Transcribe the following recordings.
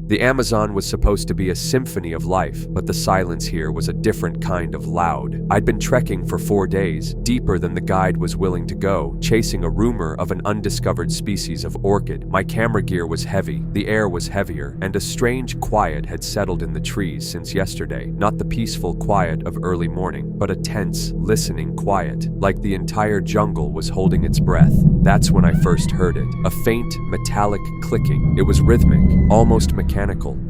The Amazon was supposed to be a symphony of life, but the silence here was a different kind of loud. I'd been trekking for 4 days, deeper than the guide was willing to go, chasing a rumor of an undiscovered species of orchid. My camera gear was heavy, the air was heavier, and a strange quiet had settled in the trees since yesterday. Not the peaceful quiet of early morning, but a tense, listening quiet, like the entire jungle was holding its breath. That's when I first heard it, a faint, metallic clicking. It was rhythmic, almost mechanical.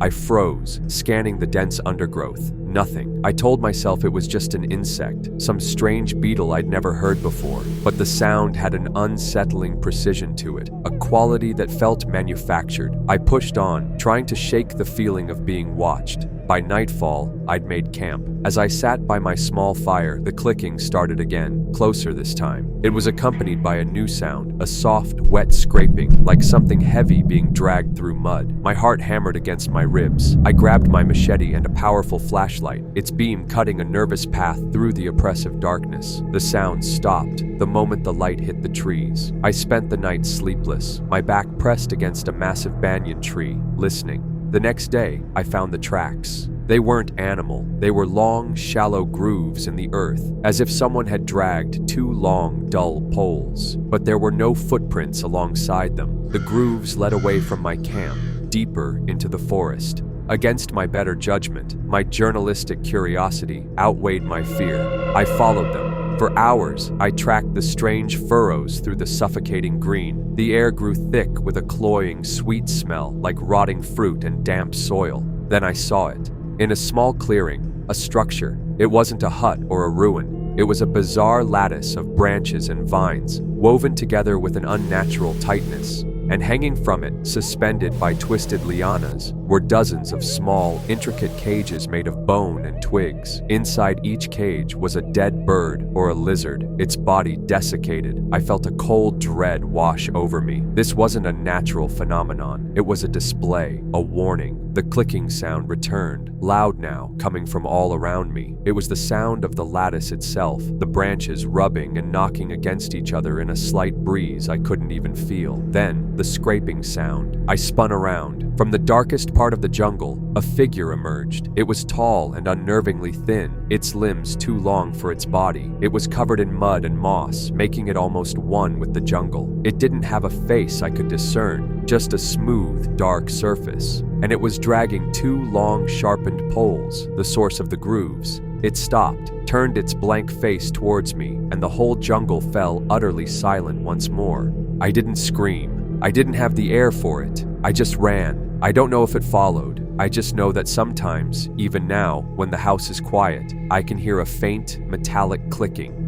I froze, scanning the dense undergrowth. Nothing. I told myself it was just an insect, some strange beetle I'd never heard before, but the sound had an unsettling precision to it, a quality that felt manufactured. I pushed on, trying to shake the feeling of being watched. By nightfall, I'd made camp. As I sat by my small fire, the clicking started again, closer this time. It was accompanied by a new sound, a soft, wet scraping, like something heavy being dragged through mud. My heart hammered against my ribs. I grabbed my machete and a powerful flashlight, its beam cutting a nervous path through the oppressive darkness. The sound stopped the moment the light hit the trees. I spent the night sleepless, my back pressed against a massive banyan tree, listening. The next day, I found the tracks. They weren't animal. They were long, shallow grooves in the earth, as if someone had dragged 2 long, dull poles. But there were no footprints alongside them. The grooves led away from my camp, deeper into the forest. Against my better judgment, my journalistic curiosity outweighed my fear. I followed them. For hours, I tracked the strange furrows through the suffocating green. The air grew thick with a cloying, sweet smell like rotting fruit and damp soil. Then I saw it. In a small clearing, a structure. It wasn't a hut or a ruin. It was a bizarre lattice of branches and vines, woven together with an unnatural tightness. And hanging from it, suspended by twisted lianas, were dozens of small, intricate cages made of bone and twigs. Inside each cage was a dead bird or a lizard, its body desiccated. I felt a cold dread wash over me. This wasn't a natural phenomenon. It was a display, a warning. The clicking sound returned, loud now, coming from all around me. It was the sound of the lattice itself, the branches rubbing and knocking against each other in a slight breeze I couldn't even feel. Then, the scraping sound. I spun around. From the darkest part of the jungle, a figure emerged. It was tall and unnervingly thin, its limbs too long for its body. It was covered in mud and moss, making it almost one with the jungle. It didn't have a face I could discern, just a smooth, dark surface. And it was dragging 2 long, sharpened poles, the source of the grooves. It stopped, turned its blank face towards me, and the whole jungle fell utterly silent once more. I didn't scream. I didn't have the air for it. I just ran. I don't know if it followed. I just know that sometimes, even now, when the house is quiet, I can hear a faint, metallic clicking.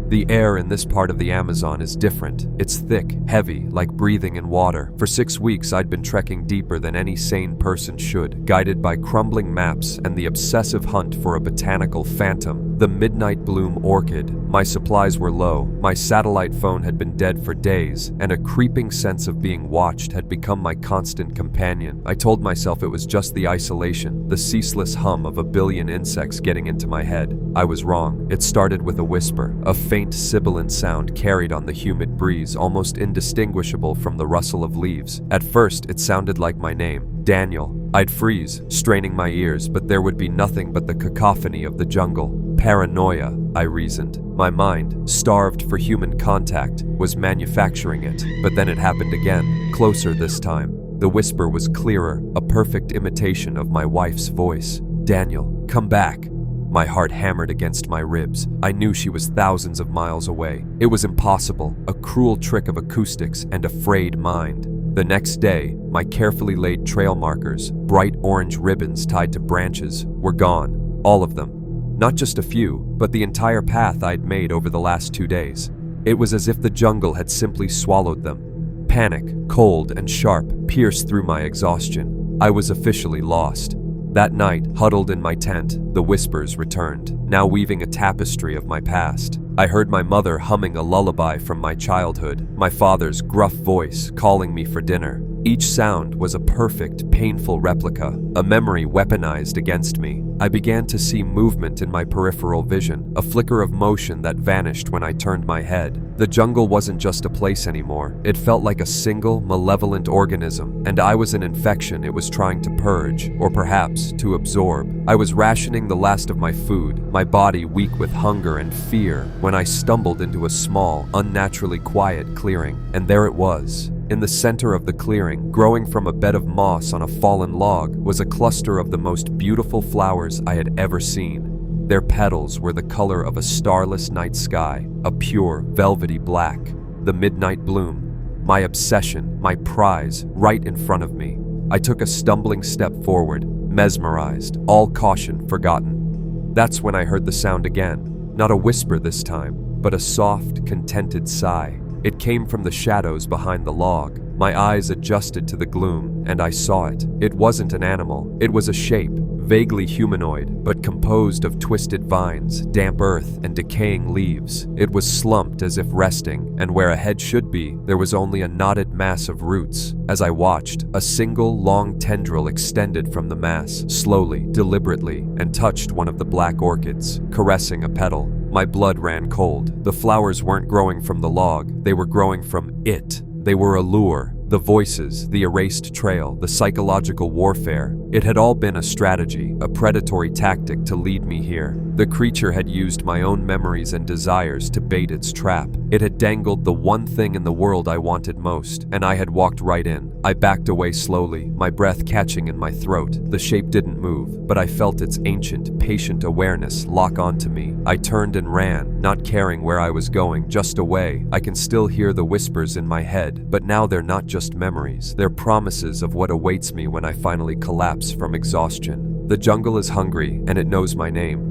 The air in this part of the Amazon is different. It's thick, heavy, like breathing in water. For 6 weeks, I'd been trekking deeper than any sane person should, guided by crumbling maps and the obsessive hunt for a botanical phantom, the midnight bloom orchid. My supplies were low, my satellite phone had been dead for days, and a creeping sense of being watched had become my constant companion. I told myself it was just the isolation, the ceaseless hum of a billion insects getting into my head. I was wrong. It started with a whisper, a faint sibilant sound carried on the humid breeze, almost indistinguishable from the rustle of leaves. At first, it sounded like my name, Daniel. I'd freeze, straining my ears, but there would be nothing but the cacophony of the jungle. Paranoia, I reasoned. My mind, starved for human contact, was manufacturing it. But then it happened again, closer this time. The whisper was clearer, a perfect imitation of my wife's voice. Daniel, come back. My heart hammered against my ribs. I knew she was thousands of miles away. It was impossible, a cruel trick of acoustics and a frayed mind. The next day, my carefully laid trail markers, bright orange ribbons tied to branches, were gone. All of them. Not just a few, but the entire path I'd made over the last 2 days. It was as if the jungle had simply swallowed them. Panic, cold and sharp, pierced through my exhaustion. I was officially lost. That night, huddled in my tent, the whispers returned, now weaving a tapestry of my past. I heard my mother humming a lullaby from my childhood, my father's gruff voice calling me for dinner. Each sound was a perfect, painful replica, a memory weaponized against me. I began to see movement in my peripheral vision, a flicker of motion that vanished when I turned my head. The jungle wasn't just a place anymore. It felt like a single, malevolent organism, and I was an infection it was trying to purge, or perhaps to absorb. I was rationing the last of my food, my body weak with hunger and fear, when I stumbled into a small, unnaturally quiet clearing, and there it was. In the center of the clearing, growing from a bed of moss on a fallen log, was a cluster of the most beautiful flowers I had ever seen. Their petals were the color of a starless night sky, a pure, velvety black. The midnight bloom, my obsession, my prize, right in front of me. I took a stumbling step forward, mesmerized, all caution forgotten. That's when I heard the sound again, not a whisper this time, but a soft, contented sigh. It came from the shadows behind the log. My eyes adjusted to the gloom, and I saw it. It wasn't an animal. It was a shape, vaguely humanoid, but composed of twisted vines, damp earth, and decaying leaves. It was slumped as if resting, and where a head should be, there was only a knotted mass of roots. As I watched, a single, long tendril extended from the mass, slowly, deliberately, and touched one of the black orchids, caressing a petal. My blood ran cold. The flowers weren't growing from the log, they were growing from it. They were a lure, the voices, the erased trail, the psychological warfare. It had all been a strategy, a predatory tactic to lead me here. The creature had used my own memories and desires to bait its trap. It had dangled the one thing in the world I wanted most, and I had walked right in. I backed away slowly, my breath catching in my throat. The shape didn't move, but I felt its ancient, patient awareness lock onto me. I turned and ran, not caring where I was going, just away. I can still hear the whispers in my head, but now they're not just memories. They're promises of what awaits me when I finally collapse from exhaustion. The jungle is hungry, and it knows my name.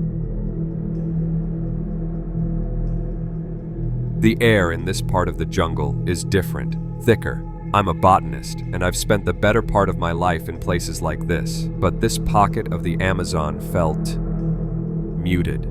The air in this part of the jungle is different, thicker. I'm a botanist, and I've spent the better part of my life in places like this, but this pocket of the Amazon felt muted.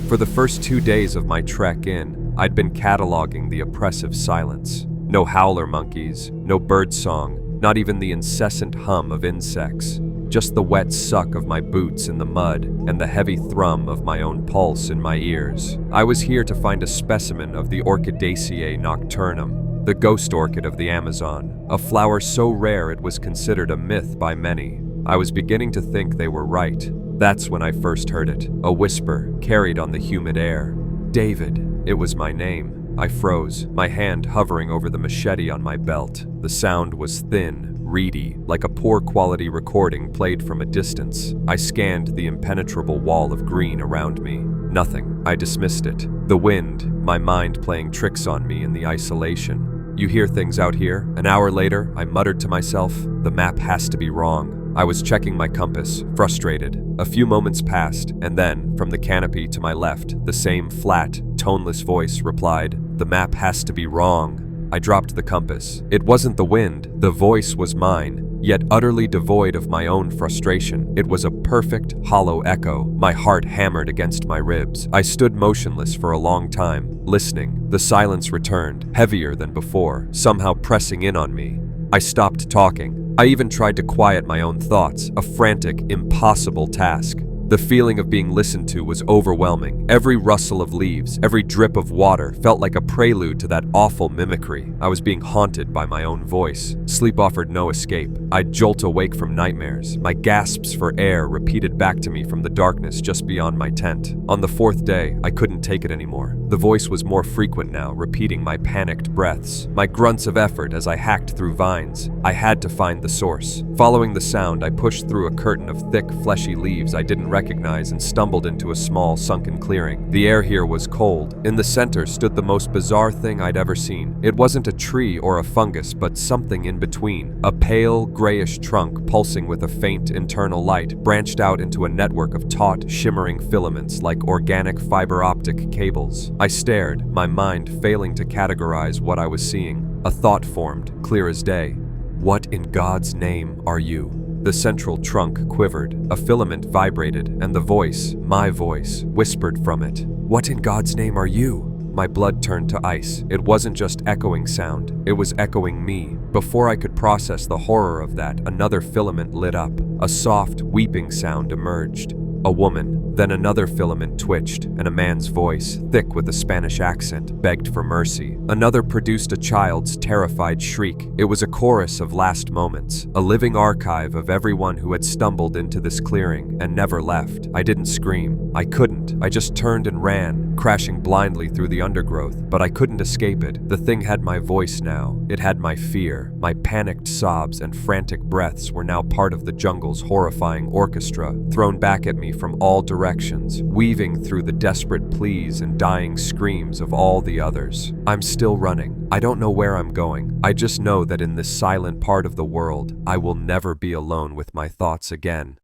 For the first 2 days of my trek in, I'd been cataloging the oppressive silence. No howler monkeys, no bird song, not even the incessant hum of insects. Just the wet suck of my boots in the mud and the heavy thrum of my own pulse in my ears. I was here to find a specimen of the Orchidaceae nocturnum, the ghost orchid of the Amazon, a flower so rare it was considered a myth by many. I was beginning to think they were right. That's when I first heard it, a whisper carried on the humid air. David, it was my name. I froze, my hand hovering over the machete on my belt. The sound was thin, reedy, like a poor-quality recording played from a distance. I scanned the impenetrable wall of green around me. Nothing. I dismissed it. The wind, my mind playing tricks on me in the isolation. You hear things out here. An hour later, I muttered to myself, the map has to be wrong. I was checking my compass, frustrated. A few moments passed, and then, from the canopy to my left, the same flat, toneless voice replied, the map has to be wrong. I dropped the compass. It wasn't the wind, the voice was mine, yet utterly devoid of my own frustration. It was a perfect, hollow echo. My heart hammered against my ribs. I stood motionless for a long time, listening. The silence returned, heavier than before, somehow pressing in on me. I stopped talking. I even tried to quiet my own thoughts, a frantic, impossible task. The feeling of being listened to was overwhelming. Every rustle of leaves, every drip of water felt like a prelude to that awful mimicry. I was being haunted by my own voice. Sleep offered no escape. I'd jolt awake from nightmares. My gasps for air repeated back to me from the darkness just beyond my tent. On the 4th day, I couldn't take it anymore. The voice was more frequent now, repeating my panicked breaths, my grunts of effort as I hacked through vines. I had to find the source. Following the sound, I pushed through a curtain of thick, fleshy leaves I didn't recognize and stumbled into a small, sunken clearing. The air here was cold. In the center stood the most bizarre thing I'd ever seen. It wasn't a tree or a fungus, but something in between. A pale, grayish trunk pulsing with a faint internal light branched out into a network of taut, shimmering filaments like organic fiber optic cables. I stared, my mind failing to categorize what I was seeing. A thought formed, clear as day. What in God's name are you? The central trunk quivered, a filament vibrated, and the voice, my voice, whispered from it. What in God's name are you? My blood turned to ice. It wasn't just echoing sound, it was echoing me. Before I could process the horror of that, another filament lit up. A soft, weeping sound emerged. A woman, then another filament twitched, and a man's voice, thick with a Spanish accent, begged for mercy. Another produced a child's terrified shriek. It was a chorus of last moments, a living archive of everyone who had stumbled into this clearing and never left. I didn't scream. I couldn't. I just turned and ran, crashing blindly through the undergrowth, but I couldn't escape it. The thing had my voice now. It had my fear. My panicked sobs and frantic breaths were now part of the jungle's horrifying orchestra, thrown back at me from all directions, weaving through the desperate pleas and dying screams of all the others. I'm still running. I don't know where I'm going. I just know that in this silent part of the world, I will never be alone with my thoughts again.